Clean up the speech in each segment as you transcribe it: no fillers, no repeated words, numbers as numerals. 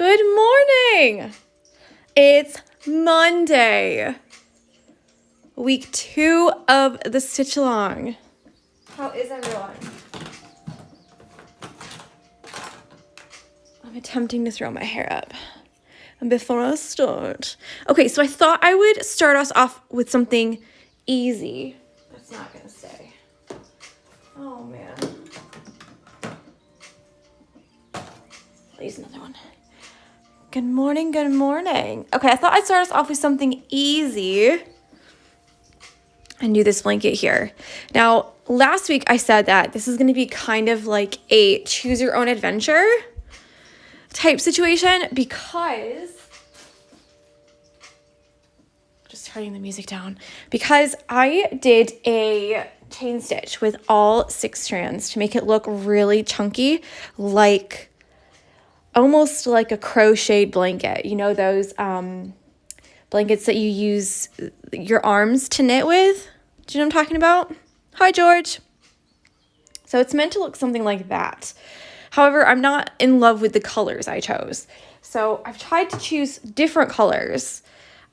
Good morning. It's Monday, week 2 of the Stitchalong. How is everyone? I'm attempting to throw my hair up. And before I start, okay, so I thought I would start us off with something easy. That's not gonna stay. Oh man. I'll use another one. Good morning, good morning. Okay, I thought I'd start us off with something easy and do this blanket here. Now, last week I said that this is gonna be kind of like a choose your own adventure type situation because, just turning the music down, because I did a chain stitch with all 6 strands to make it look really chunky, like almost like a crocheted blanket. You know those blankets that you use your arms to knit with? Do you know what I'm talking about? Hi, George. So it's meant to look something like that. However, I'm not in love with the colors I chose. So I've tried to choose different colors.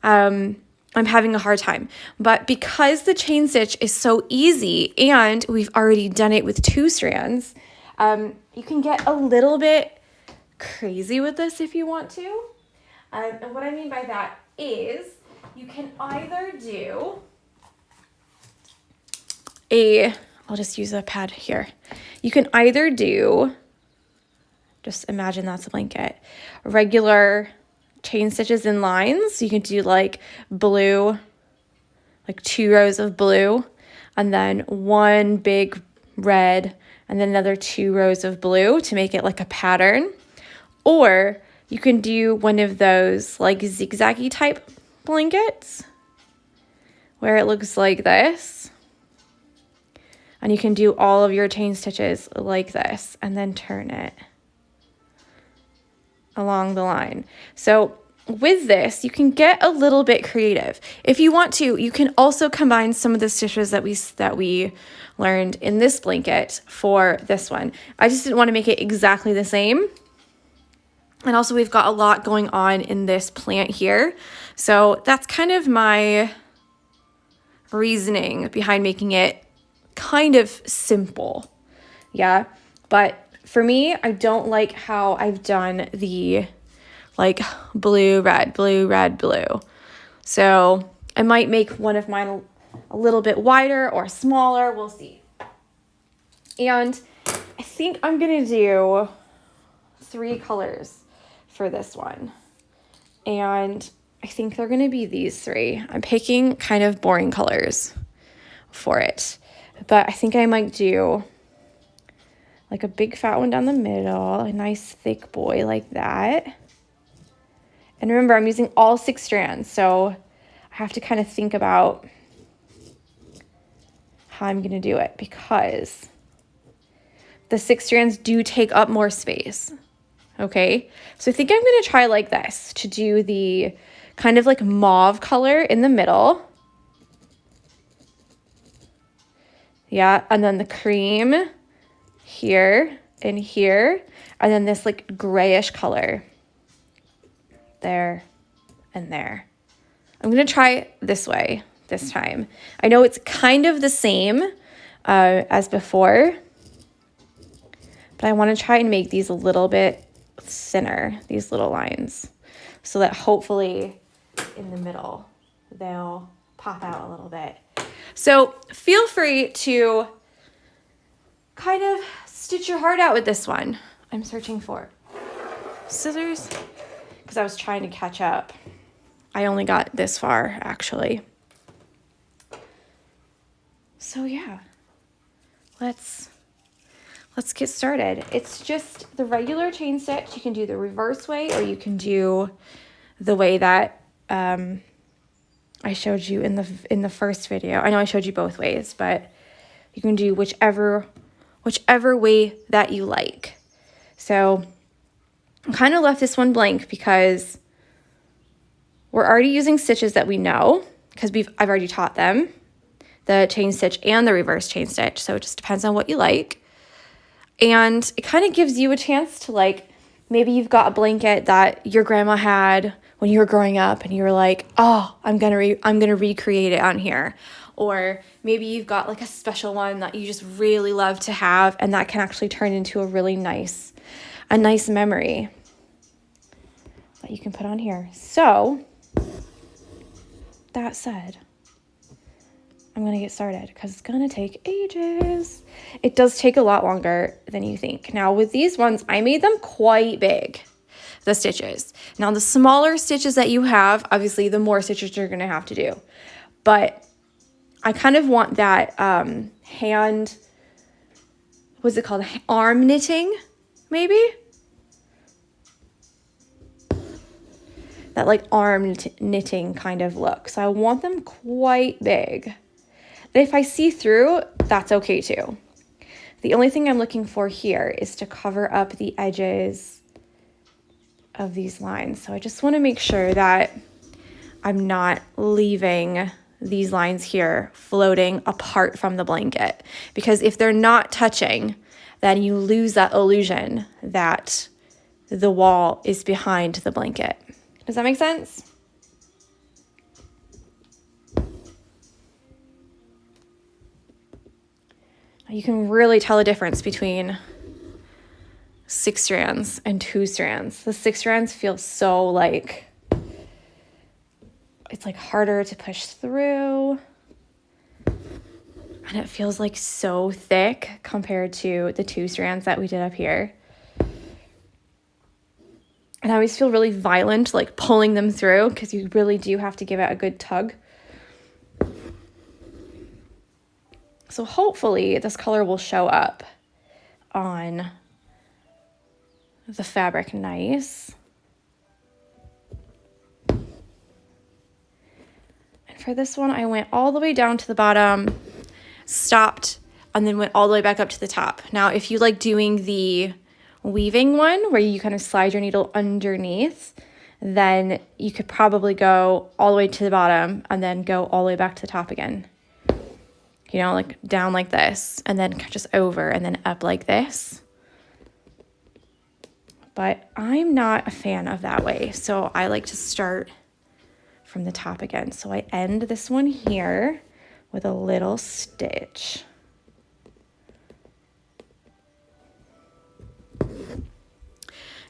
I'm having a hard time. But because the chain stitch is so easy and we've already done it with 2 strands, you can get a little bit crazy with this if you want to. And what I mean by that is you can either do I'll just use a pad here. You can either do, just imagine that's a blanket, regular chain stitches in lines. So you can do like blue, like 2 rows of blue, and then 1 big red, and then another 2 rows of blue to make it like a pattern. Or you can do one of those like zigzaggy type blankets where it looks like this. And you can do all of your chain stitches like this and then turn it along the line. So with this, you can get a little bit creative. If you want to, you can also combine some of the stitches that we learned in this blanket for this one. I just didn't want to make it exactly the same. And also we've got a lot going on in this plant here. So that's kind of my reasoning behind making it kind of simple. Yeah. But for me, I don't like how I've done the like blue, red, blue. So I might make one of mine a little bit wider or smaller. We'll see. And I think I'm going to do 3 colors for this one. And I think they're going to be these 3. I'm picking kind of boring colors for it. But I think I might do like a big fat one down the middle, a nice thick boy like that. And remember, I'm using all 6 strands, so I have to kind of think about how I'm going to do it because the 6 strands do take up more space. Okay, so I think I'm going to try like this to do the kind of like mauve color in the middle. Yeah, and then the cream here and here, and then this like grayish color there and there. I'm going to try this way this time. I know it's kind of the same as before, but I want to try and make these a little bit thinner, these little lines, so that hopefully in the middle they'll pop out a little bit. So feel free to kind of stitch your heart out with this one. I'm searching for scissors because I was trying to catch up. I only got this far actually. So yeah, let's get started. It's just the regular chain stitch. You can do the reverse way or you can do the way that I showed you in the first video. I know I showed you both ways, but you can do whichever way that you like. So I kind of left this one blank because we're already using stitches that we know because I've already taught them the chain stitch and the reverse chain stitch. So it just depends on what you like. And it kind of gives you a chance to like maybe you've got a blanket that your grandma had when you were growing up and you were like, oh, I'm gonna recreate it on here. Or maybe you've got like a special one that you just really love to have, and that can actually turn into a really nice memory that you can put on here. So that said, I'm going to get started because it's going to take ages. It does take a lot longer than you think. Now with these ones, I made them quite big, the stitches. Now the smaller stitches that you have, obviously the more stitches you're going to have to do. But I kind of want that hand, what's it called? Arm knitting, maybe? That like arm knitting kind of look. So I want them quite big. But if I see through, that's okay too. The only thing I'm looking for here is to cover up the edges of these lines. So I just want to make sure that I'm not leaving these lines here floating apart from the blanket. Because if they're not touching, then you lose that illusion that the wall is behind the blanket. Does that make sense? You can really tell a difference between 6 strands and 2 strands. The 6 strands feel so like, it's like harder to push through. And it feels like so thick compared to the 2 strands that we did up here. And I always feel really violent, like pulling them through, because you really do have to give it a good tug. So hopefully this color will show up on the fabric nice. And for this one, I went all the way down to the bottom, stopped, and then went all the way back up to the top. Now, if you like doing the weaving one where you kind of slide your needle underneath, then you could probably go all the way to the bottom and then go all the way back to the top again. You know, like down like this, and then just over and then up like this. But I'm not a fan of that way, so I like to start from the top again. So I end this one here with a little stitch.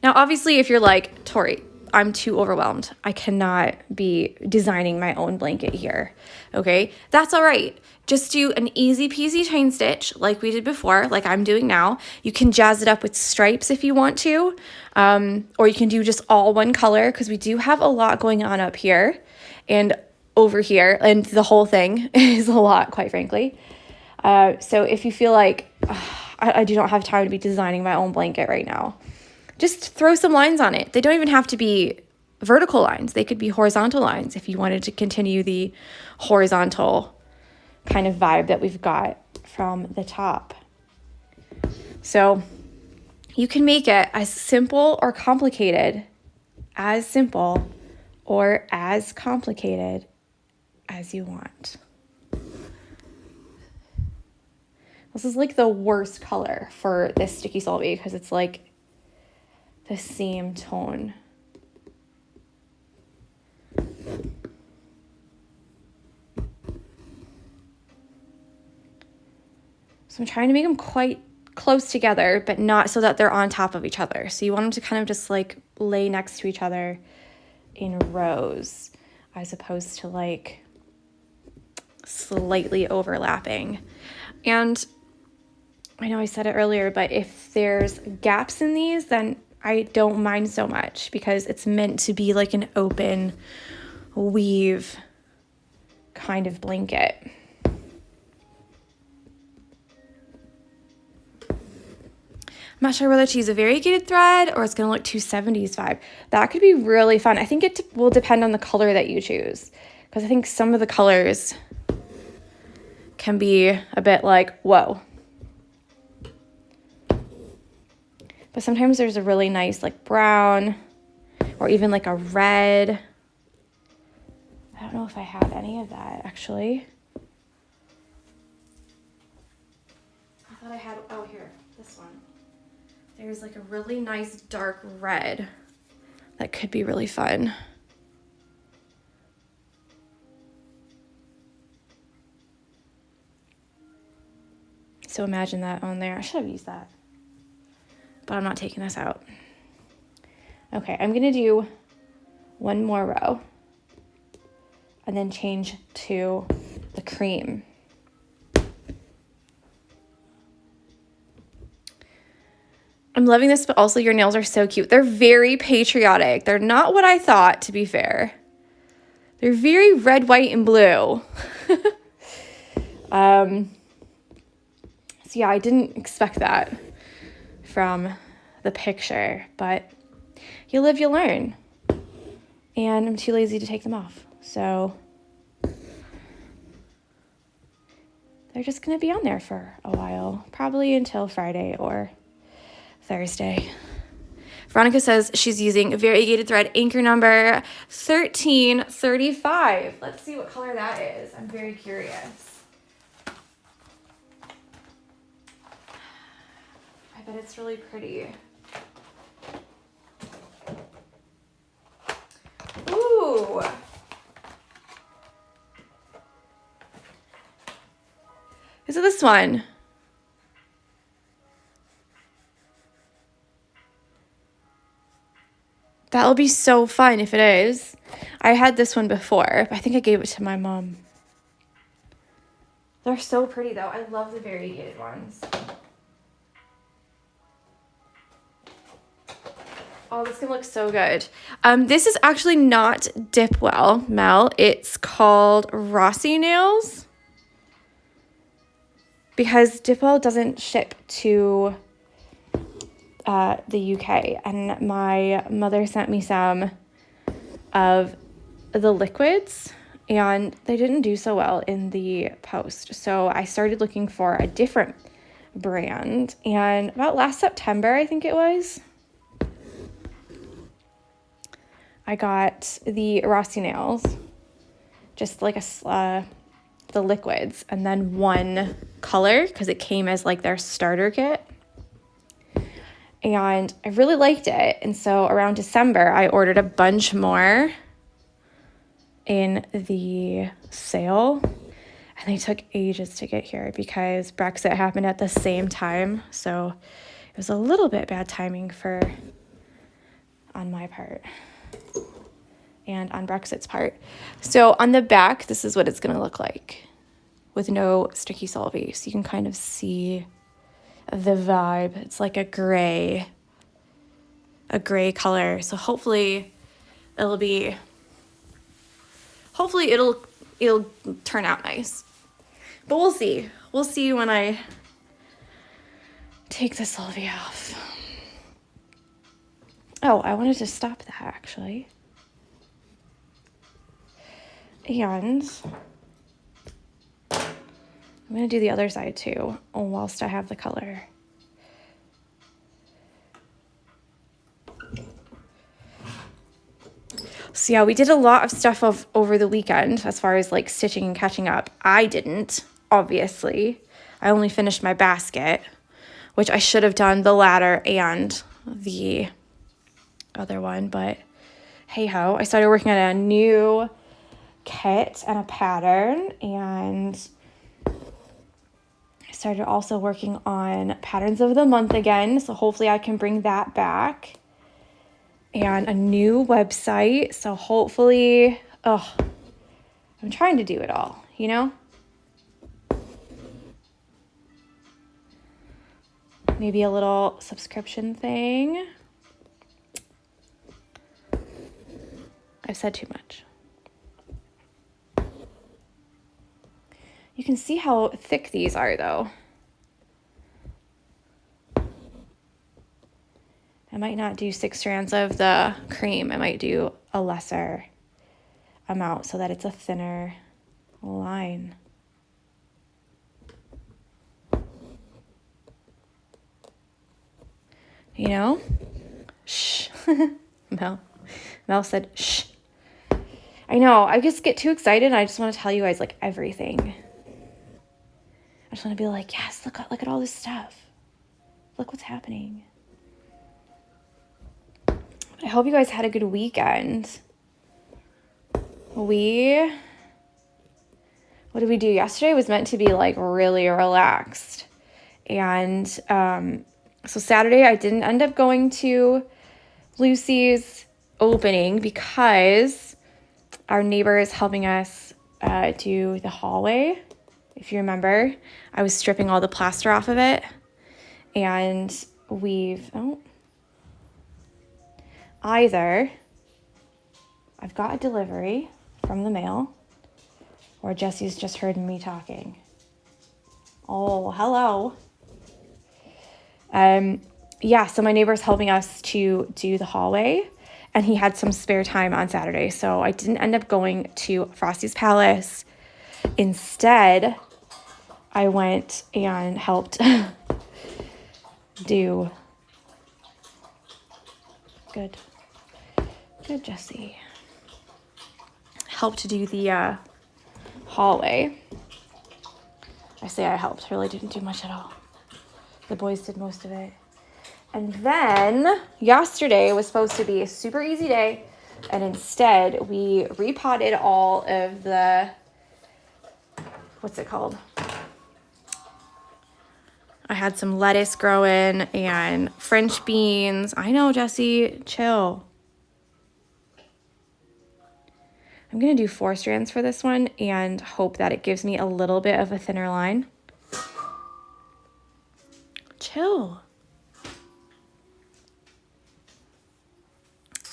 Now, obviously, if you're like, Tori, I'm too overwhelmed, I cannot be designing my own blanket here, okay? That's all right. Just do an easy peasy chain stitch like we did before, like I'm doing now. You can jazz it up with stripes if you want to, or you can do just all one color, because we do have a lot going on up here and over here, and the whole thing is a lot, quite frankly. So if you feel like, I do not have time to be designing my own blanket right now, just throw some lines on it. They don't even have to be vertical lines. They could be horizontal lines if you wanted to continue the horizontal kind of vibe that we've got from the top. So you can make it as simple or complicated, as simple or as complicated as you want. This is like the worst color for this Sticky Solvay because it's like the same tone. So I'm trying to make them quite close together, but not so that they're on top of each other. So you want them to kind of just like lay next to each other in rows, as opposed to like slightly overlapping. And I know I said it earlier, but if there's gaps in these, then I don't mind so much, because it's meant to be like an open weave kind of blanket. I'm not sure whether to use a variegated thread or it's going to look 270s vibe. That could be really fun. I think it will depend on the color that you choose, because I think some of the colors can be a bit like, whoa. But sometimes there's a really nice like brown or even like a red. I don't know if I have any of that actually. I thought I had, oh here, this one. I There's like a really nice dark red that could be really fun. So imagine that on there. I should have used that, but I'm not taking this out. Okay, I'm gonna do one more row and then change to the cream. I'm loving this, but also your nails are so cute. They're very patriotic. They're not what I thought, to be fair. They're very red, white, and blue. So yeah, I didn't expect that from the picture, but you live, you learn. And I'm too lazy to take them off. So they're just gonna be on there for a while, probably until Friday or Thursday. Veronica says she's using variegated thread anchor number 1335. Let's see what color that is. I'm very curious. I bet it's really pretty. Ooh. Is it this one? That'll be so fun if it is. I had this one before, but I think I gave it to my mom. They're so pretty though. I love the variegated ones. Oh, this can look so good. This is actually not Dipwell, Mel. It's called Rossi Nails. Because Dipwell doesn't ship to the UK, and my mother sent me some of the liquids, and they didn't do so well in the post. So I started looking for a different brand, and about last September, I think it was, I got the Rossi Nails, just like the liquids, and then one color, because it came as like their starter kit. And I really liked it. And so around December, I ordered a bunch more in the sale. And they took ages to get here because Brexit happened at the same time. So it was a little bit bad timing on my part and on Brexit's part. So on the back, this is what it's going to look like with no sticky solvay. So you can kind of see the vibe. It's like a gray color. So hopefully it'll turn out nice. But we'll see. We'll see when I take the solvay off. Oh, I wanted to stop that actually. And I'm going to do the other side too, whilst I have the color. So yeah, we did a lot of stuff over the weekend as far as like stitching and catching up. I didn't, obviously. I only finished my basket, which I should have done the ladder and the other one, but hey ho. I started working on a new kit and a pattern, and I started also working on patterns of the month again, so hopefully I can bring that back, and a new website. So hopefully, I'm trying to do it all, you know? Maybe a little subscription thing. I've said too much. You can see how thick these are though. I might not do 6 strands of the cream. I might do a lesser amount so that it's a thinner line. You know? Shh. Mel said, shh. I know. I just get too excited and I just want to tell you guys like everything. I just want to be like, yes, look at all this stuff. Look what's happening. I hope you guys had a good weekend. What did we do yesterday? Was meant to be like really relaxed. And so Saturday I didn't end up going to Lucy's opening because our neighbor is helping us do the hallway. If you remember, I was stripping all the plaster off of it, and either I've got a delivery from the mail, or Jesse's just heard me talking. Oh, hello. Yeah, so my neighbor's helping us to do the hallway, and he had some spare time on Saturday, so I didn't end up going to Frosty's Palace. Instead, I went and helped do... Good, Jesse. Helped do the hallway. I say I helped, really didn't do much at all. The boys did most of it. And then yesterday was supposed to be a super easy day, and instead we repotted all of the, what's it called? I had some lettuce growing and French beans. I know, Jesse, chill. I'm going to do 4 strands for this one and hope that it gives me a little bit of a thinner line. Chill.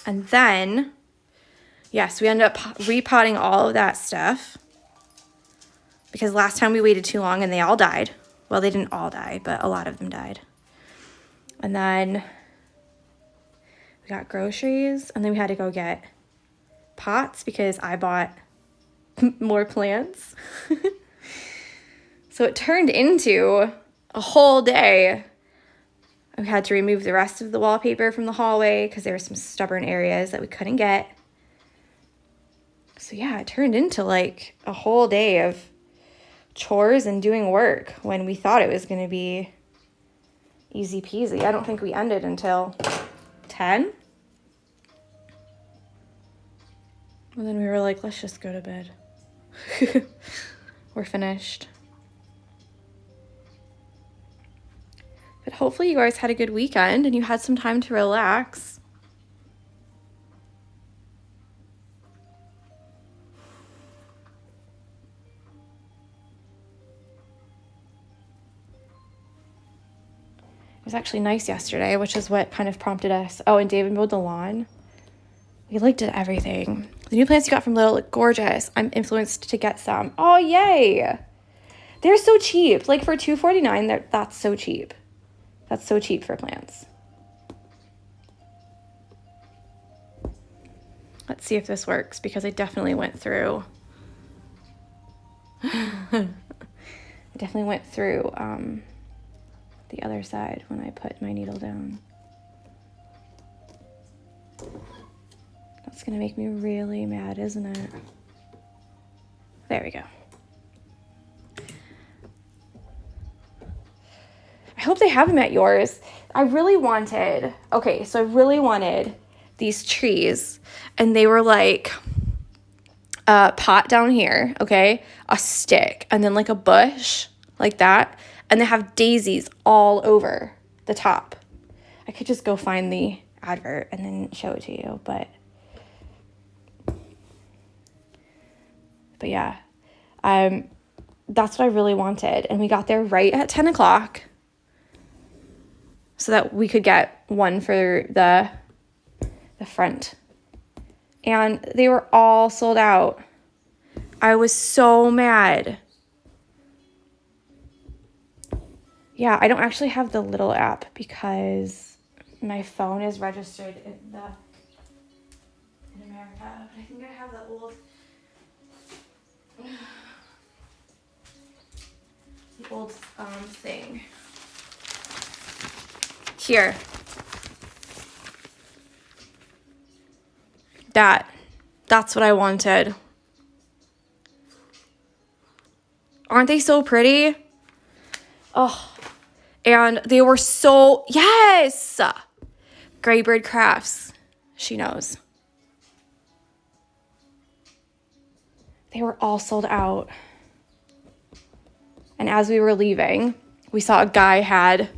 And then, yes, we ended up repotting all of that stuff because last time we waited too long and they all died. Well, they didn't all die, but a lot of them died. And then we got groceries, and then we had to go get pots because I bought more plants. So it turned into a whole day. We had to remove the rest of the wallpaper from the hallway because there were some stubborn areas that we couldn't get. So yeah, it turned into like a whole day of chores and doing work when we thought it was going to be easy peasy. I don't think we ended until 10. And then we were like, let's just go to bed. We're finished. But hopefully you guys had a good weekend and you had some time to relax. It was actually nice yesterday, which is what kind of prompted us. Oh, and David mowed the lawn. We looked at everything. The new plants you got from Little look gorgeous. I'm influenced to get some. Oh, yay. They're so cheap. Like for $2.49, that's so cheap. That's so cheap for plants. Let's see if this works because I definitely went through. The other side when I put my needle down. That's gonna make me really mad, isn't it? There we go. I hope they have them at yours. I really wanted these trees, and they were like a pot down here, okay, a stick, and then like a bush like that. And they have daisies all over the top. I could just go find the advert and then show it to you, but yeah, that's what I really wanted. And we got there right at 10 o'clock so that we could get one for the front. And they were all sold out. I was so mad. Yeah, I don't actually have the little app because my phone is registered in America. But I think I have the old thing. Here. That's what I wanted. Aren't they so pretty? Oh. And they were so, yes! Graybird Crafts. She knows. They were all sold out. And as we were leaving, we saw a guy had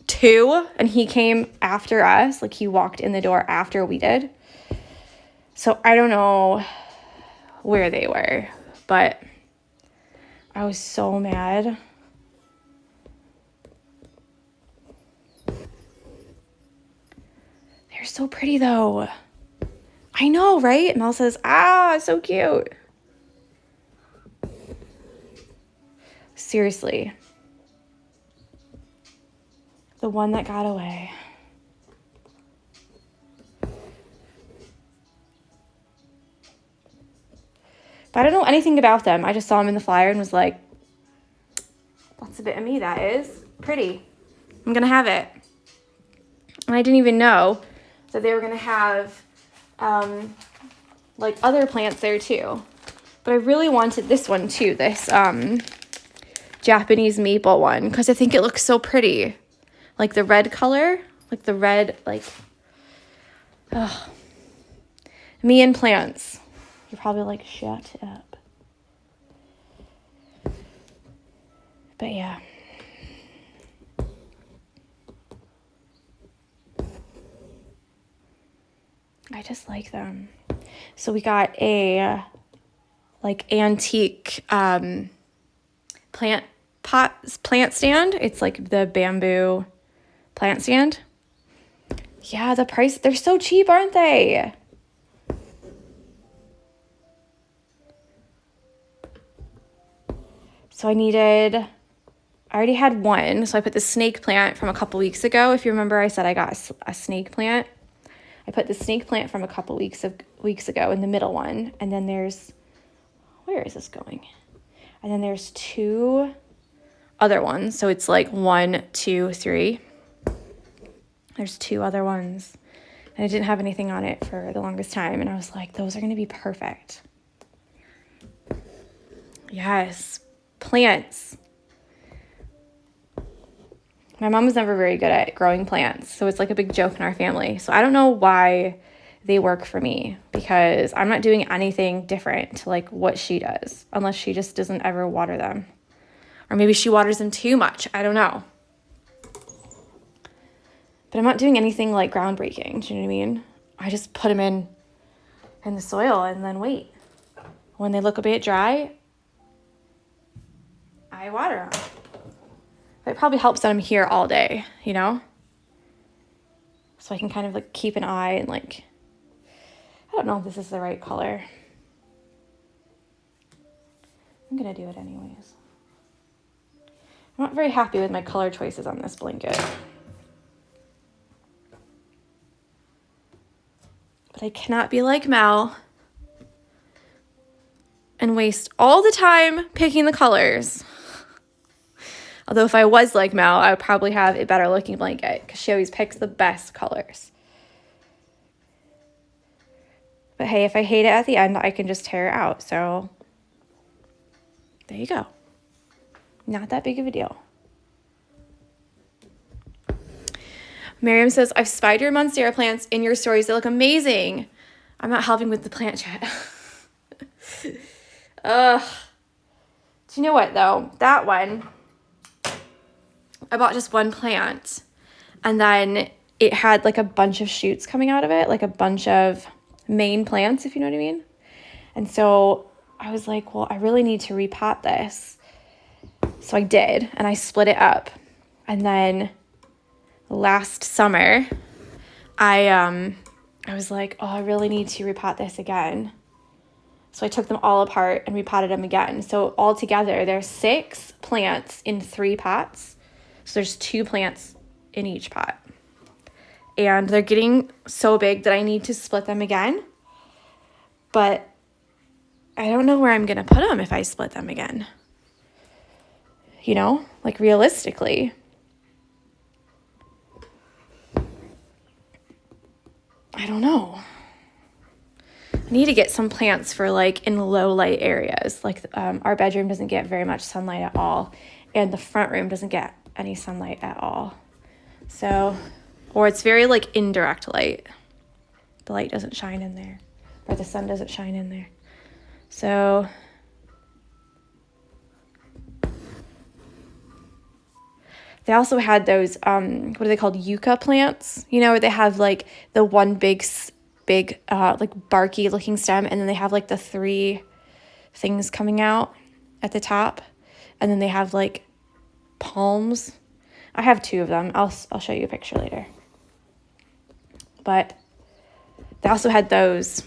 2, and he came after us. Like, he walked in the door after we did. So I don't know where they were, but I was so mad. They're so pretty, though. I know, right? Mel says, so cute. Seriously. The one that got away. But I don't know anything about them. I just saw them in the flyer and was like, that's a bit of me, that is. Pretty. I'm going to have it. And I didn't even know that they were going to have, like, other plants there, too. But I really wanted this one, too. This, Japanese maple one. Because I think it looks so pretty. Like, the red color. Like, the red, like... Ugh. Me and plants. You're probably like, shut up. But yeah. I just like them. So we got a like antique plant stand. It's like the bamboo plant stand. Yeah, the price, they're so cheap, aren't they? So I already had one. So I put the snake plant from a couple weeks ago. If you remember, I said I got a snake plant. I put the snake plant from a couple weeks ago in the middle one. And then where is this going? And then there's 2 other ones. So it's like 1, 2, 3. There's 2 other ones. And I didn't have anything on it for the longest time. And I was like, those are going to be perfect. Yes. Plants. My mom was never very good at growing plants, so it's like a big joke in our family. So I don't know why they work for me, because I'm not doing anything different to like what she does, unless she just doesn't ever water them. Or maybe she waters them too much. I don't know. But I'm not doing anything like groundbreaking. Do you know what I mean? I just put them in the soil and then wait. When they look a bit dry, I water them. But it probably helps that I'm here all day, you know? So I can kind of like keep an eye and like, I don't know if this is the right color. I'm gonna do it anyways. I'm not very happy with my color choices on this blanket. But I cannot be like Mel and waste all the time picking the colors. Although if I was like Mel, I would probably have a better looking blanket because she always picks the best colors. But hey, if I hate it at the end, I can just tear it out. So there you go. Not that big of a deal. Miriam says, I've spied your monstera plants in your stories. They look amazing. I'm not helping with the plant chat. Do you know what, though? That one, I bought just one plant, and then it had like a bunch of shoots coming out of it, like a bunch of main plants, if you know what I mean. And so I was like, well, I really need to repot this. So I did, and I split it up. And then last summer, I was like, oh, I really need to repot this again. So I took them all apart and repotted them again. So altogether, there's 6 plants in 3 pots. So there's 2 plants in each pot. And they're getting so big that I need to split them again. But I don't know where I'm going to put them if I split them again. You know, like realistically. I don't know. I need to get some plants for like in low light areas. Like our bedroom doesn't get very much sunlight at all. And the front room doesn't get any sunlight at all. So, or it's very like indirect light. the light doesn't shine in there, or the sun doesn't shine in there. So they also had those, what are they called? Yucca plants, you know, where they have like the one big, like barky looking stem. And then they have like the 3 things coming out at the top. And then they have like palms. I have 2 of them. I'll show you a picture later. But they also had those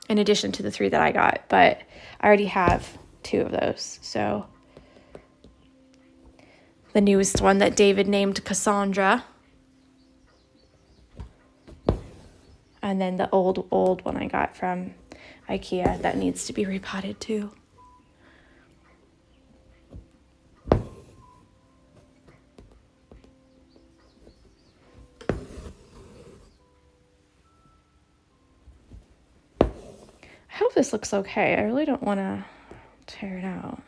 in addition to the 3 that I got. But I already have 2 of those. So the newest one that David named Cassandra. And then the old one I got from IKEA that needs to be repotted too. I hope this looks okay. I really don't want to tear it out.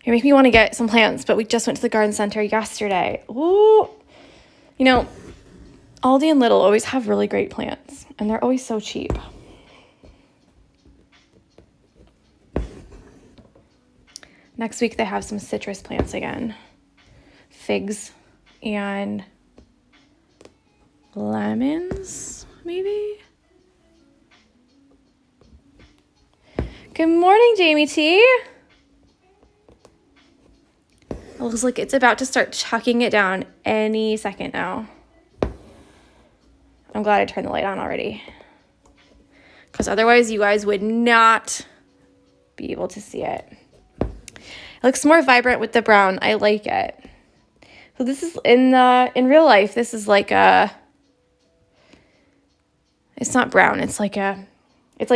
You make me want to get some plants, but we just went to the garden center yesterday. Ooh. You know, Aldi and Lidl always have really great plants, and they're always so cheap. Next week they have some citrus plants again. Figs and lemons, maybe? Good morning, Jamie T. It looks like it's about to start chucking it down any second now. I'm glad I turned the light on already, because otherwise you guys would not be able to see it. It looks more vibrant with the brown. I like it. So this is in real life, this is like it's not brown. It's like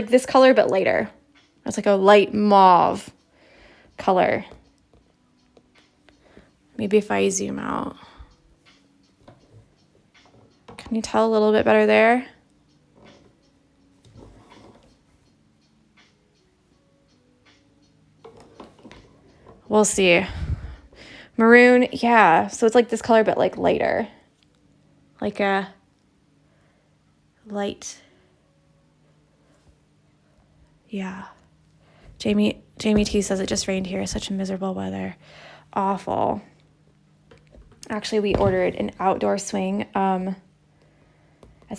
this color, but lighter. It's like a light mauve color. Maybe if I zoom out. Can you tell a little bit better there? We'll see. Maroon, yeah. So it's like this color, but like lighter. Like a light. Yeah. Jamie T says it just rained here. Such miserable weather. Awful. Actually, we ordered an outdoor swing at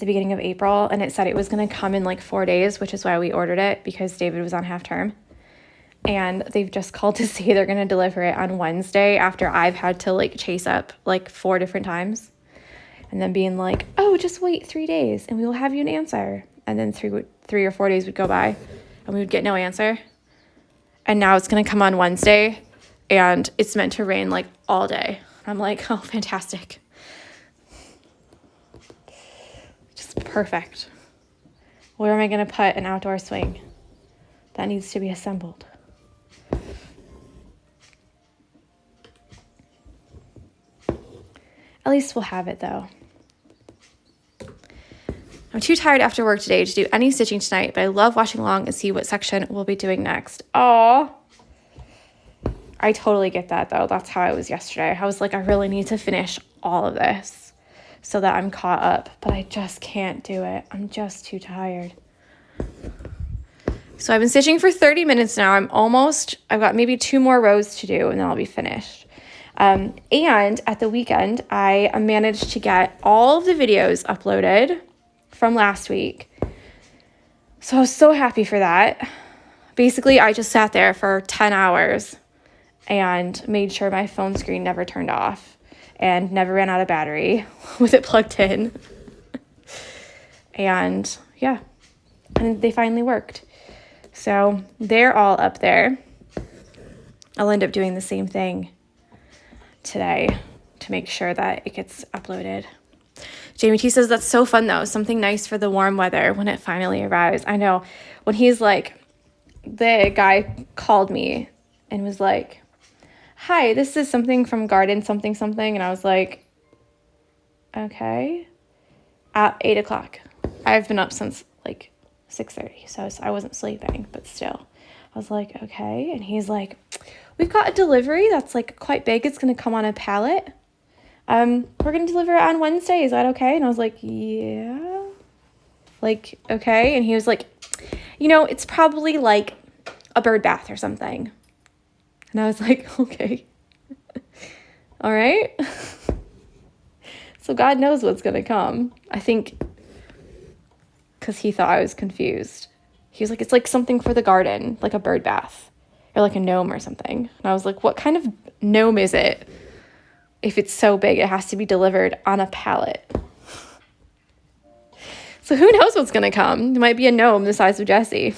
the beginning of April, and it said it was going to come in like 4 days, which is why we ordered it, because David was on half term. And they've just called to say they're going to deliver it on Wednesday, after I've had to like chase up like 4 different times, and then being like, oh, just wait 3 days and we will have you an answer. And then three or 4 days would go by and we would get no answer. And now it's going to come on Wednesday, and it's meant to rain like all day. I'm like, oh, fantastic. Just perfect. Where am I going to put an outdoor swing? That needs to be assembled. At least we'll have it, though. I'm too tired after work today to do any stitching tonight, but I love watching along and see what section we'll be doing next. Aww. I totally get that, though. That's how I was yesterday. I was like, I really need to finish all of this so that I'm caught up, but I just can't do it. I'm just too tired. So I've been stitching for 30 minutes now. I've got maybe 2 more rows to do, and then I'll be finished. And at the weekend, I managed to get all of the videos uploaded from last week. So I was so happy for that. Basically, I just sat there for 10 hours and made sure my phone screen never turned off and never ran out of battery with it plugged in. And yeah, and they finally worked. So they're all up there. I'll end up doing the same thing today to make sure that it gets uploaded. Jamie T says, that's so fun though. Something nice for the warm weather when it finally arrives. I know. When he's like, the guy called me and was like, hi, this is something from garden something something. And I was like, okay. At 8 o'clock. I've been up since like 6:30, so I wasn't sleeping, but still. I was like, okay. And he's like, we've got a delivery that's like quite big. It's going to come on a pallet. We're going to deliver it on Wednesday. Is that okay? And I was like, yeah. Like, okay. And he was like, you know, it's probably like a bird bath or something. And I was like, okay. All right. So God knows what's going to come. I think because he thought I was confused. He was like, it's like something for the garden, like a bird bath or like a gnome or something. And I was like, what kind of gnome is it? If it's so big, it has to be delivered on a pallet. So who knows what's going to come? It might be a gnome the size of Jessie.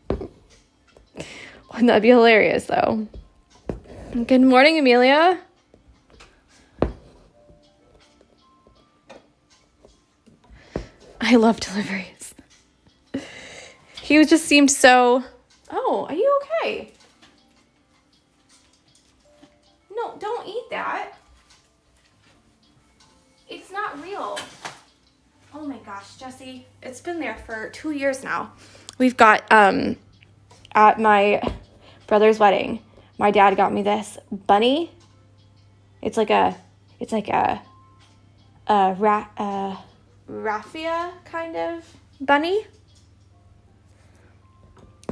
Wouldn't that be hilarious, though? Good morning, Amelia. I love deliveries. He just seemed so... Oh, are you okay? No, don't eat that. It's not real. Oh my gosh, Jessie. It's been there for 2 years now. We've got, at my brother's wedding, my dad got me this bunny. It's like a raffia kind of bunny.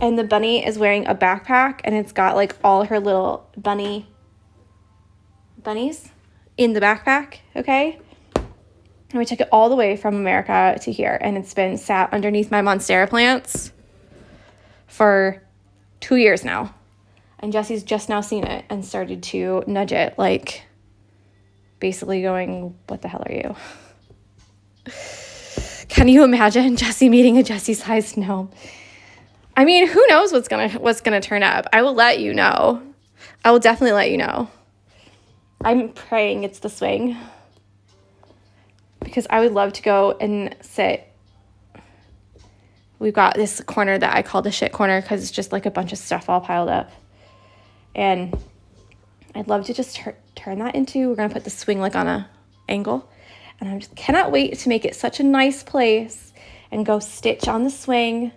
And the bunny is wearing a backpack, and it's got like all her little bunnies in the backpack, okay? And we took it all the way from America to here, and it's been sat underneath my Monstera plants for 2 years now. And Jessie's just now seen it and started to nudge it, like basically going, what the hell are you? Can you imagine Jessie meeting a Jessie-sized gnome? I mean, who knows what's gonna turn up? I will let you know. I will definitely let you know. I'm praying it's the swing, because I would love to go and sit. We've got this corner that I call the shit corner because it's just like a bunch of stuff all piled up. And I'd love to just turn that into, we're going to put the swing like on a angle. And I just cannot wait to make it such a nice place and go stitch on the swing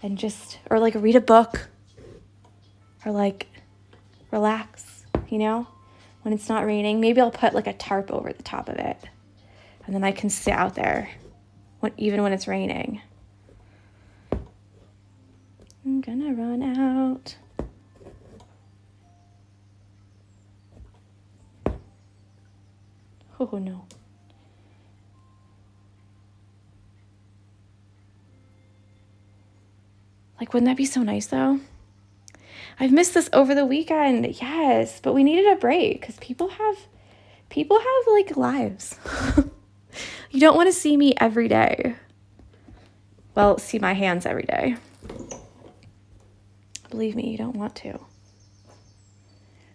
and just, or like read a book or like relax, you know, when it's not raining. Maybe I'll put like a tarp over the top of it. And then I can sit out there even when it's raining. I'm gonna run out. Oh no. Like, wouldn't that be so nice though? I've missed this over the weekend. Yes, but we needed a break because people have like lives. You don't want to see me every day. Well, see my hands every day. Believe me, you don't want to.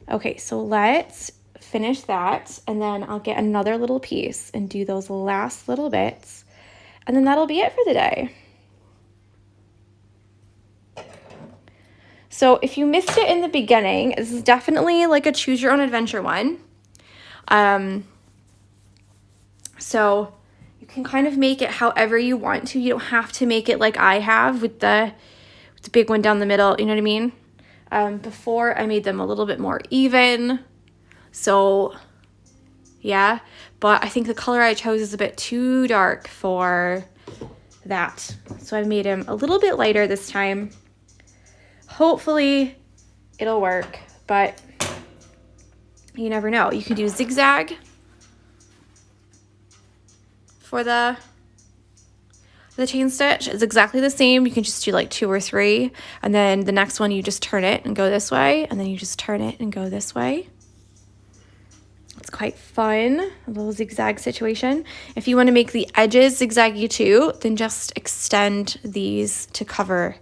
Okay, so let's finish that, and then I'll get another little piece and do those last little bits, and then that'll be it for the day. So if you missed it in the beginning, this is definitely like a choose your own adventure one. So you can kind of make it however you want to. You don't have to make it like I have with the big one down the middle, you know what I mean? Before I made them a little bit more even. So yeah, but I think the color I chose is a bit too dark for that. So I made him a little bit lighter this time. Hopefully it'll work, but you never know. You can do zigzag for the chain stitch. It's exactly the same. You can just do like 2 or 3, and then the next one you just turn it and go this way, and then you just turn it and go this way. It's quite fun, a little zigzag situation. If you want to make the edges zigzaggy too, then just extend these to cover.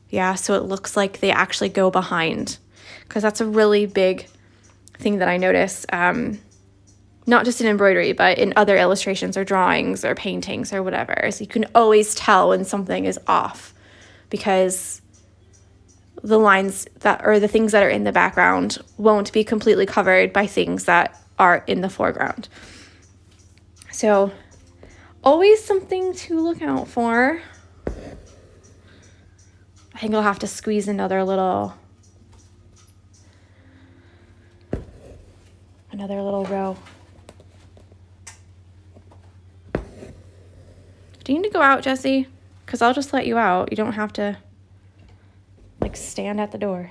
Yeah, so it looks like they actually go behind, because that's a really big thing that I notice. Not just in embroidery, but in other illustrations or drawings or paintings or whatever. So you can always tell when something is off, because the lines that, or the things that are in the background won't be completely covered by things that are in the foreground. So always something to look out for. I think I'll have to squeeze another little row. Do you need to go out, Jessie? Because I'll just let you out. You don't have to, like, stand at the door.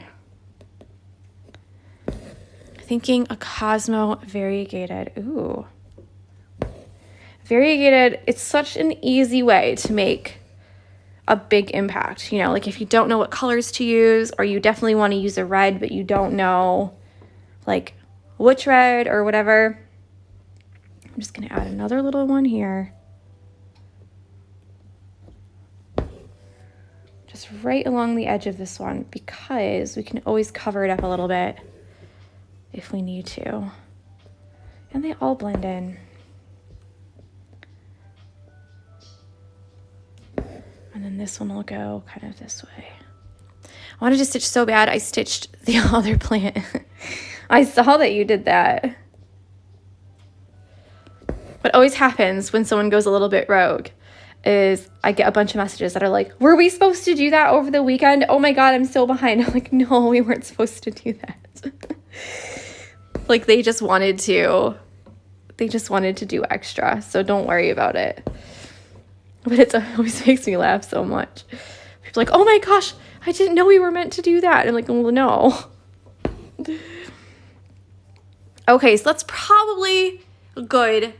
Thinking a Cosmo variegated. Ooh. Variegated, it's such an easy way to make a big impact. You know, like if you don't know what colors to use, or you definitely want to use a red, but you don't know, like, which red or whatever. I'm just going to add another little one here. Just right along the edge of this one, because we can always cover it up a little bit if we need to. And they all blend in. And then this one will go kind of this way. I wanted to stitch so bad, I stitched the other plant. I saw that you did that. What always happens when someone goes a little bit rogue is I get a bunch of messages that are like, were we supposed to do that over the weekend? Oh my God, I'm so behind. I'm like, no, we weren't supposed to do that. Like they just wanted to do extra. So don't worry about it. But it always makes me laugh so much. People are like, oh my gosh, I didn't know we were meant to do that. I'm like, well, no. Okay, so that's probably good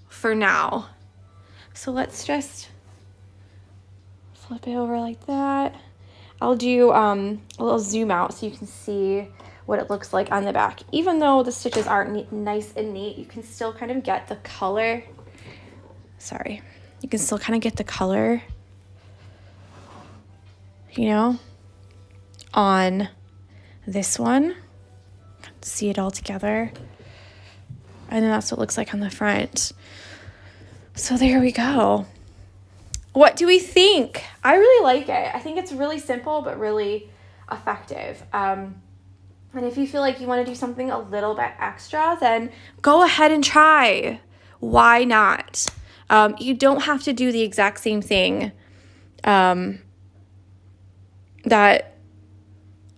for now. So let's just flip it over like that. I'll do a little zoom out so you can see what it looks like on the back. Even though the stitches aren't nice and neat, you can still kind of get the color. Sorry. You can still kind of get the color, you know, on this one. See it all together. And then that's what it looks like on the front. So there we go. What do we think? I really like it. I think it's really simple, but really effective. And if you feel like you want to do something a little bit extra, then go ahead and try. Why not? You don't have to do the exact same thing that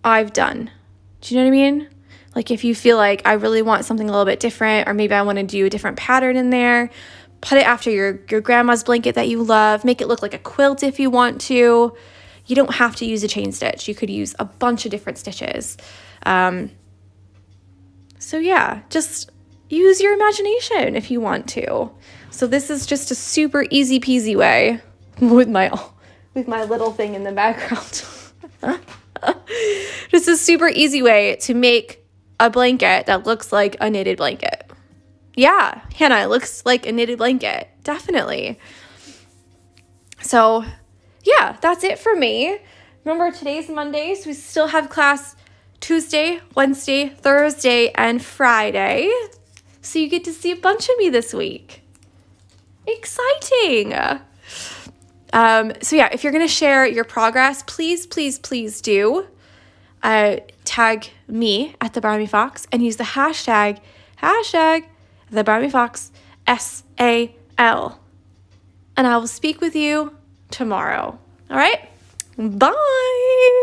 I've done. Do you know what I mean? Like if you feel like I really want something a little bit different, or maybe I want to do a different pattern in there, put it after your grandma's blanket that you love. Make it look like a quilt if you want to. You don't have to use a chain stitch. You could use a bunch of different stitches. So yeah, just use your imagination if you want to. So this is just a super easy peasy way with my little thing in the background. Just a super easy way to make a blanket that looks like a knitted blanket. Yeah, Hannah, it looks like a knitted blanket. Definitely. So yeah, that's it for me. Remember, today's Monday, so we still have class Tuesday, Wednesday, Thursday, and Friday. So you get to see a bunch of me this week. Exciting. So yeah, if you're going to share your progress, please, please, please do tag me at the Barmy Fox and use the hashtag the Barmy Fox SAL. And I will speak with you tomorrow. All right. Bye.